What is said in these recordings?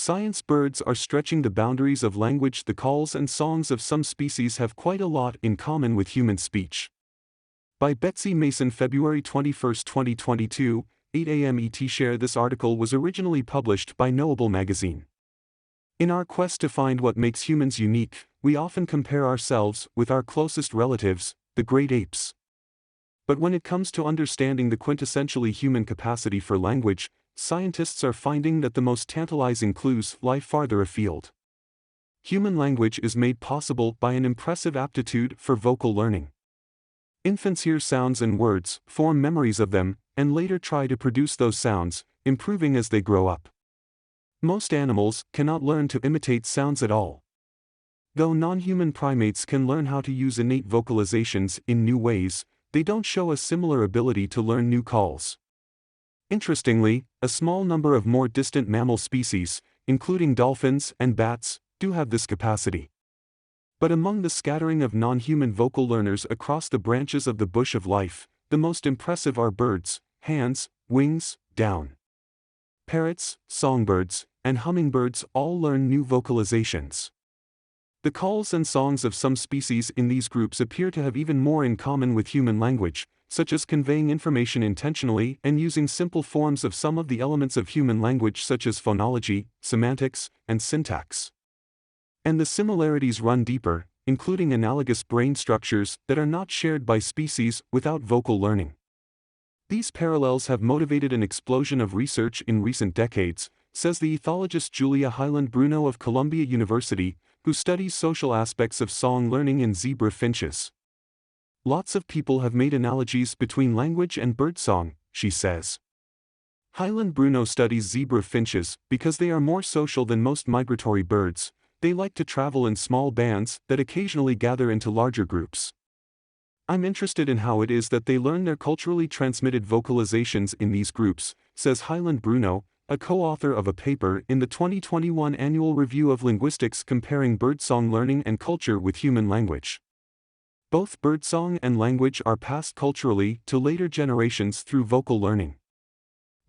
Science birds are stretching the boundaries of language. The calls and songs of some species have quite a lot in common with human speech. By Betsy Mason, February 21, 2022, 8 a.m. ET. Share. This article was originally published by Knowable magazine. In our quest to find what makes humans unique, we often compare ourselves with our closest relatives, the great apes. But when it comes to understanding the quintessentially human capacity for language, scientists are finding that the most tantalizing clues lie farther afield. Human language is made possible by an impressive aptitude for vocal learning. Infants hear sounds and words, form memories of them, and later try to produce those sounds, improving as they grow up. Most animals cannot learn to imitate sounds at all. Though non-human primates can learn how to use innate vocalizations in new ways, they don't show a similar ability to learn new calls. Interestingly, a small number of more distant mammal species, including dolphins and bats, do have this capacity. But among the scattering of non-human vocal learners across the branches of the bush of life, the most impressive are birds, hands, wings, down. Parrots, songbirds, and hummingbirds all learn new vocalizations. The calls and songs of some species in these groups appear to have even more in common with human language, such as conveying information intentionally and using simple forms of some of the elements of human language such as phonology, semantics, and syntax. And the similarities run deeper, including analogous brain structures that are not shared by species without vocal learning. These parallels have motivated an explosion of research in recent decades, says the ethologist Julia Hyland-Bruno of Columbia University, who studies social aspects of song learning in zebra finches. Lots of people have made analogies between language and birdsong, she says. Hyland-Bruno studies zebra finches because they are more social than most migratory birds. They like to travel in small bands that occasionally gather into larger groups. I'm interested in how it is that they learn their culturally transmitted vocalizations in these groups, says Hyland-Bruno, a co-author of a paper in the 2021 Annual Review of Linguistics comparing birdsong learning and culture with human language. Both birdsong and language are passed culturally to later generations through vocal learning.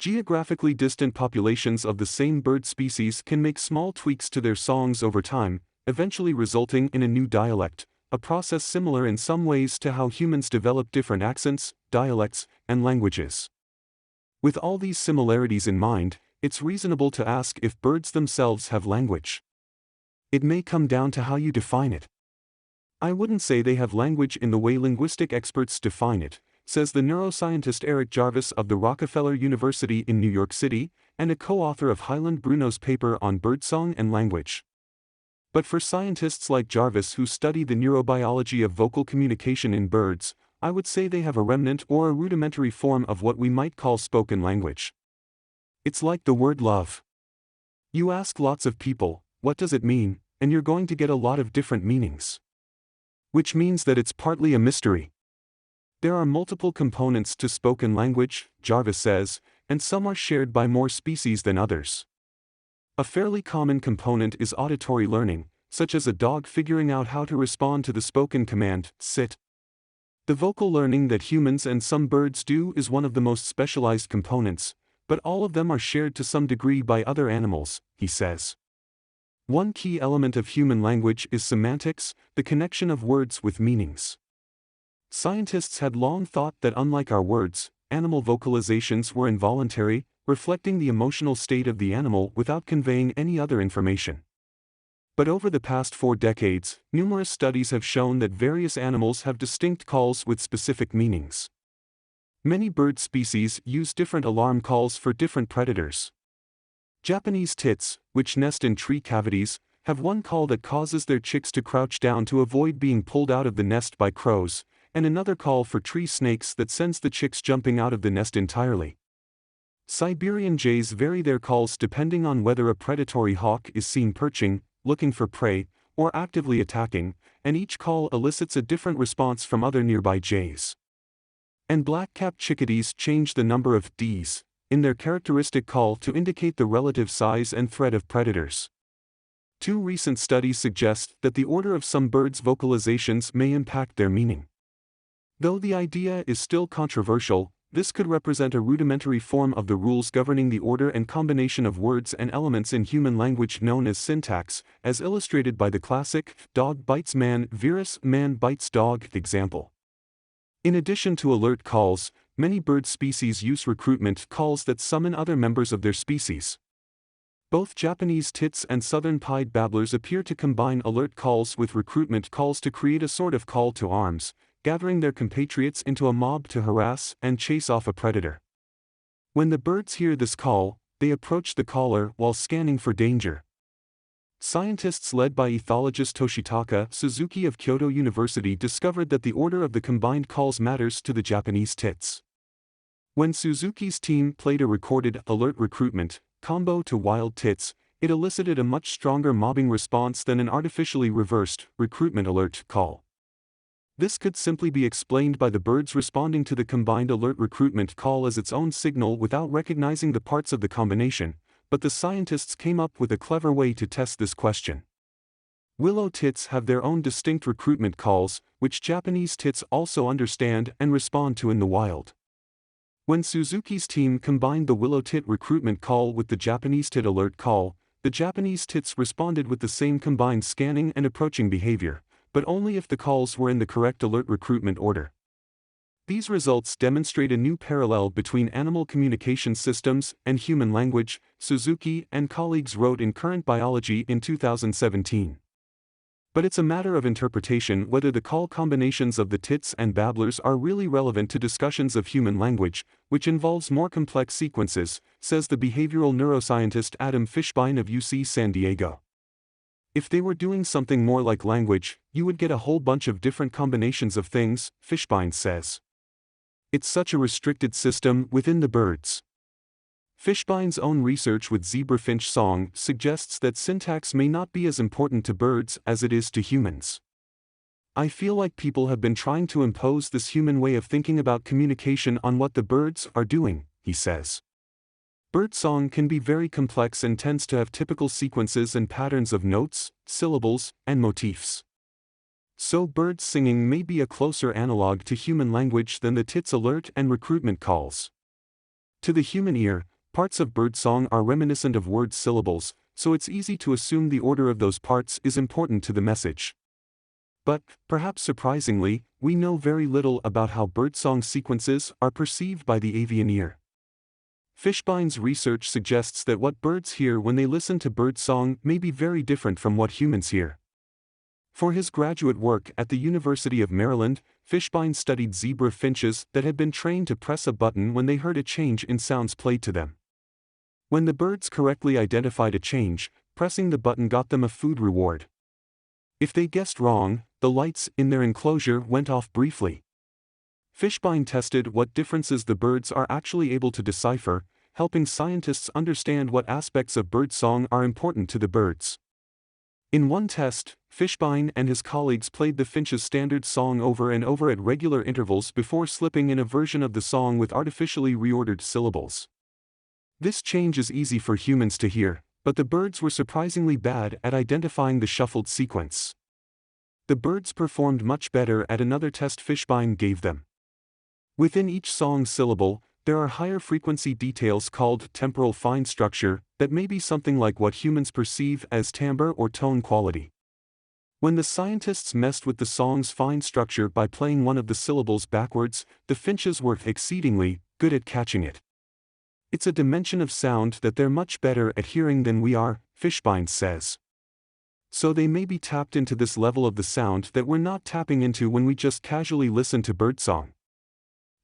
Geographically distant populations of the same bird species can make small tweaks to their songs over time, eventually resulting in a new dialect, a process similar in some ways to how humans develop different accents, dialects, and languages. With all these similarities in mind, it's reasonable to ask if birds themselves have language. It may come down to how you define it. I wouldn't say they have language in the way linguistic experts define it, says the neuroscientist Eric Jarvis of the Rockefeller University in New York City, and a co-author of Hyland-Bruno's paper on birdsong and language. But for scientists like Jarvis who study the neurobiology of vocal communication in birds, I would say they have a remnant or a rudimentary form of what we might call spoken language. It's like the word love. You ask lots of people, what does it mean, and you're going to get a lot of different meanings. Which means that it's partly a mystery. There are multiple components to spoken language, Jarvis says, and some are shared by more species than others. A fairly common component is auditory learning, such as a dog figuring out how to respond to the spoken command, sit. The vocal learning that humans and some birds do is one of the most specialized components, but all of them are shared to some degree by other animals, he says. One key element of human language is semantics, the connection of words with meanings. Scientists had long thought that unlike our words, animal vocalizations were involuntary, reflecting the emotional state of the animal without conveying any other information. But over the past 4 decades, numerous studies have shown that various animals have distinct calls with specific meanings. Many bird species use different alarm calls for different predators. Japanese tits, which nest in tree cavities, have one call that causes their chicks to crouch down to avoid being pulled out of the nest by crows, and another call for tree snakes that sends the chicks jumping out of the nest entirely. Siberian jays vary their calls depending on whether a predatory hawk is seen perching, looking for prey, or actively attacking, and each call elicits a different response from other nearby jays. And black-capped chickadees change the number of Ds in their characteristic call to indicate the relative size and threat of predators. 2 recent studies suggest that the order of some birds' vocalizations may impact their meaning. Though the idea is still controversial, This could represent a rudimentary form of the rules governing the order and combination of words and elements in human language known as syntax, as illustrated by the classic dog bites man versus man bites dog example. In addition to alert calls, many bird species use recruitment calls that summon other members of their species. Both Japanese tits and southern pied babblers appear to combine alert calls with recruitment calls to create a sort of call to arms, gathering their compatriots into a mob to harass and chase off a predator. When the birds hear this call, they approach the caller while scanning for danger. Scientists led by ethologist Toshitaka Suzuki of Kyoto University discovered that the order of the combined calls matters to the Japanese tits. When Suzuki's team played a recorded alert recruitment combo to wild tits, it elicited a much stronger mobbing response than an artificially reversed recruitment alert call. This could simply be explained by the birds responding to the combined alert recruitment call as its own signal without recognizing the parts of the combination, but the scientists came up with a clever way to test this question. Willow tits have their own distinct recruitment calls, which Japanese tits also understand and respond to in the wild. When Suzuki's team combined the willow tit recruitment call with the Japanese tit alert call, the Japanese tits responded with the same combined scanning and approaching behavior, but only if the calls were in the correct alert recruitment order. These results demonstrate a new parallel between animal communication systems and human language, Suzuki and colleagues wrote in Current Biology in 2017. But it's a matter of interpretation whether the call combinations of the tits and babblers are really relevant to discussions of human language, which involves more complex sequences, says the behavioral neuroscientist Adam Fishbein of UC San Diego. If they were doing something more like language, you would get a whole bunch of different combinations of things, Fishbein says. It's such a restricted system within the birds. Fishbein's own research with zebrafinch song suggests that syntax may not be as important to birds as it is to humans. I feel like people have been trying to impose this human way of thinking about communication on what the birds are doing, he says. Birdsong can be very complex and tends to have typical sequences and patterns of notes, syllables, and motifs. So birds singing may be a closer analog to human language than the tits alert and recruitment calls. To the human ear, parts of birdsong are reminiscent of word syllables, so it's easy to assume the order of those parts is important to the message. But, perhaps surprisingly, we know very little about how birdsong sequences are perceived by the avian ear. Fishbein's research suggests that what birds hear when they listen to birdsong may be very different from what humans hear. For his graduate work at the University of Maryland, Fishbein studied zebra finches that had been trained to press a button when they heard a change in sounds played to them. When the birds correctly identified a change, pressing the button got them a food reward. If they guessed wrong, the lights in their enclosure went off briefly. Fishbein tested what differences the birds are actually able to decipher, helping scientists understand what aspects of birdsong are important to the birds. In one test, Fishbein and his colleagues played the finch's standard song over and over at regular intervals before slipping in a version of the song with artificially reordered syllables. This change is easy for humans to hear, but the birds were surprisingly bad at identifying the shuffled sequence. The birds performed much better at another test Fishbein gave them. Within each song syllable, there are higher frequency details called temporal fine structure that may be something like what humans perceive as timbre or tone quality. When the scientists messed with the song's fine structure by playing one of the syllables backwards, the finches were exceedingly good at catching it. It's a dimension of sound that they're much better at hearing than we are, Fishbein says. So they may be tapped into this level of the sound that we're not tapping into when we just casually listen to birdsong.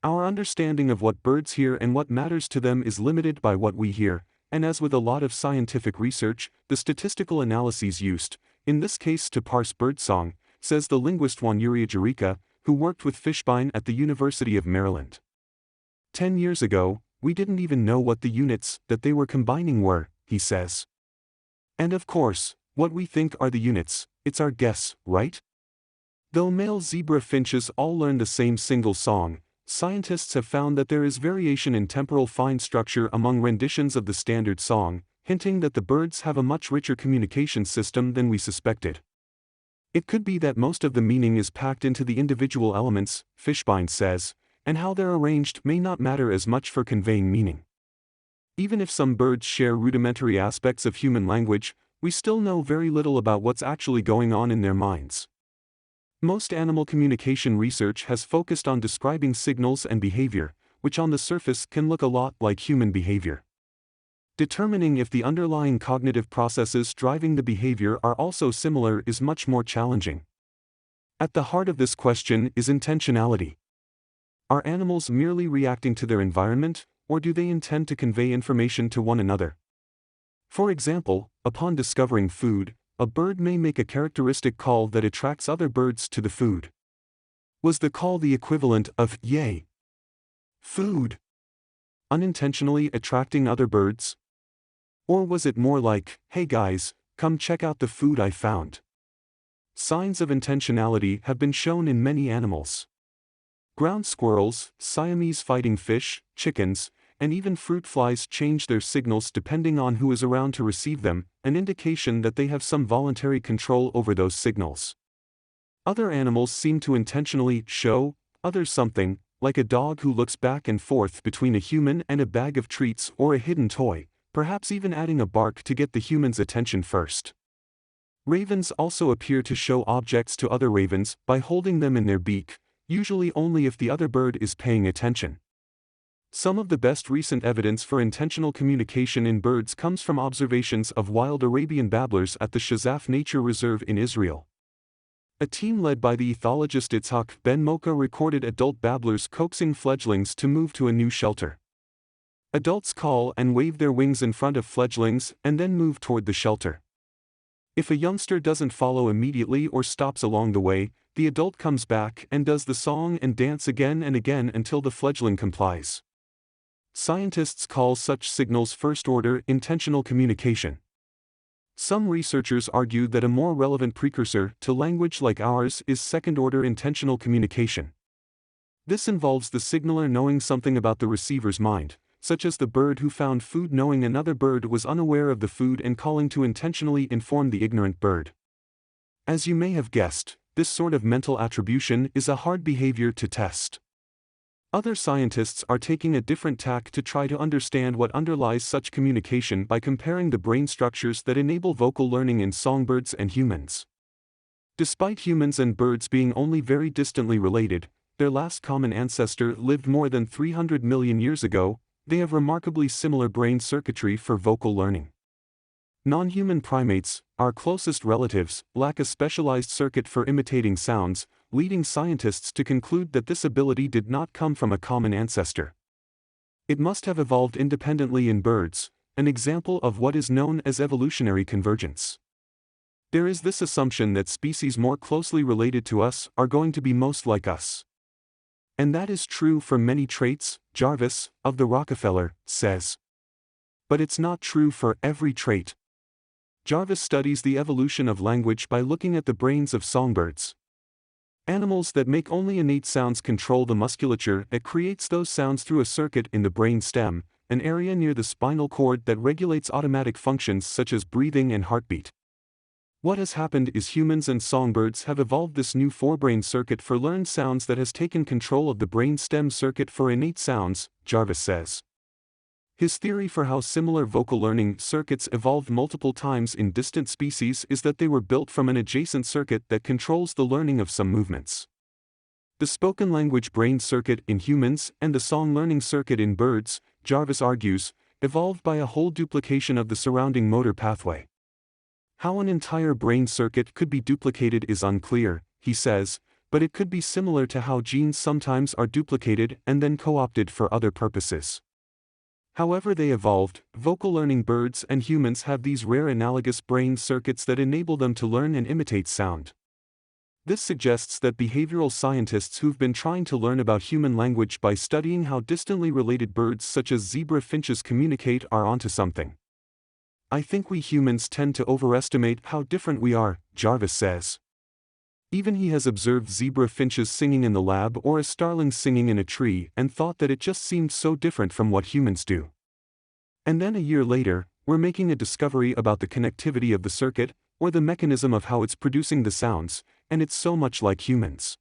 Our understanding of what birds hear and what matters to them is limited by what we hear, and as with a lot of scientific research, the statistical analyses used, in this case to parse birdsong, says the linguist Juanyuri Jirika, who worked with Fishbein at the University of Maryland. 10 years ago, we didn't even know what the units that they were combining were, he says. And of course, what we think are the units, it's our guess, right? Though male zebra finches all learn the same single song, scientists have found that there is variation in temporal fine structure among renditions of the standard song, hinting that the birds have a much richer communication system than we suspected. It could be that most of the meaning is packed into the individual elements, Fishbein says, and how they're arranged may not matter as much for conveying meaning. Even if some birds share rudimentary aspects of human language, we still know very little about what's actually going on in their minds. Most animal communication research has focused on describing signals and behavior, which on the surface can look a lot like human behavior. Determining if the underlying cognitive processes driving the behavior are also similar is much more challenging. At the heart of this question is intentionality. Are animals merely reacting to their environment, or do they intend to convey information to one another? For example, upon discovering food, a bird may make a characteristic call that attracts other birds to the food. Was the call the equivalent of "Yay! Food!" unintentionally attracting other birds? Or was it more like, "Hey guys, come check out the food I found"? Signs of intentionality have been shown in many animals. Ground squirrels, Siamese fighting fish, chickens, and even fruit flies change their signals depending on who is around to receive them, an indication that they have some voluntary control over those signals. Other animals seem to intentionally show others something, like a dog who looks back and forth between a human and a bag of treats or a hidden toy, perhaps even adding a bark to get the human's attention first. Ravens also appear to show objects to other ravens by holding them in their beak, usually only if the other bird is paying attention. Some of the best recent evidence for intentional communication in birds comes from observations of wild Arabian babblers at the Shazaf Nature Reserve in Israel. A team led by the ethologist Itzhak Ben Mocha recorded adult babblers coaxing fledglings to move to a new shelter. Adults call and wave their wings in front of fledglings and then move toward the shelter. If a youngster doesn't follow immediately or stops along the way, the adult comes back and does the song and dance again and again until the fledgling complies. Scientists call such signals first-order intentional communication. Some researchers argue that a more relevant precursor to language like ours is second-order intentional communication. This involves the signaler knowing something about the receiver's mind, such as the bird who found food knowing another bird was unaware of the food and calling to intentionally inform the ignorant bird. As you may have guessed, this sort of mental attribution is a hard behavior to test. Other scientists are taking a different tack to try to understand what underlies such communication by comparing the brain structures that enable vocal learning in songbirds and humans. Despite humans and birds being only very distantly related, their last common ancestor lived more than 300 million years ago, they have remarkably similar brain circuitry for vocal learning. Non-human primates, our closest relatives, lack a specialized circuit for imitating sounds, leading scientists to conclude that this ability did not come from a common ancestor. It must have evolved independently in birds, an example of what is known as evolutionary convergence. There is this assumption that species more closely related to us are going to be most like us. And that is true for many traits, Jarvis, of the Rockefeller, says. But it's not true for every trait. Jarvis studies the evolution of language by looking at the brains of songbirds. Animals that make only innate sounds control the musculature that creates those sounds through a circuit in the brain stem, an area near the spinal cord that regulates automatic functions such as breathing and heartbeat. What has happened is humans and songbirds have evolved this new forebrain circuit for learned sounds that has taken control of the brain stem circuit for innate sounds, Jarvis says. His theory for how similar vocal learning circuits evolved multiple times in distant species is that they were built from an adjacent circuit that controls the learning of some movements. The spoken language brain circuit in humans and the song learning circuit in birds, Jarvis argues, evolved by a whole duplication of the surrounding motor pathway. How an entire brain circuit could be duplicated is unclear, he says, but it could be similar to how genes sometimes are duplicated and then co-opted for other purposes. However they evolved, vocal learning birds and humans have these rare analogous brain circuits that enable them to learn and imitate sound. This suggests that behavioral scientists who've been trying to learn about human language by studying how distantly related birds such as zebra finches communicate are onto something. I think we humans tend to overestimate how different we are, Jarvis says. Even he has observed zebra finches singing in the lab or a starling singing in a tree and thought that it just seemed so different from what humans do. And then a year later, we're making a discovery about the connectivity of the circuit, or the mechanism of how it's producing the sounds, and it's so much like humans.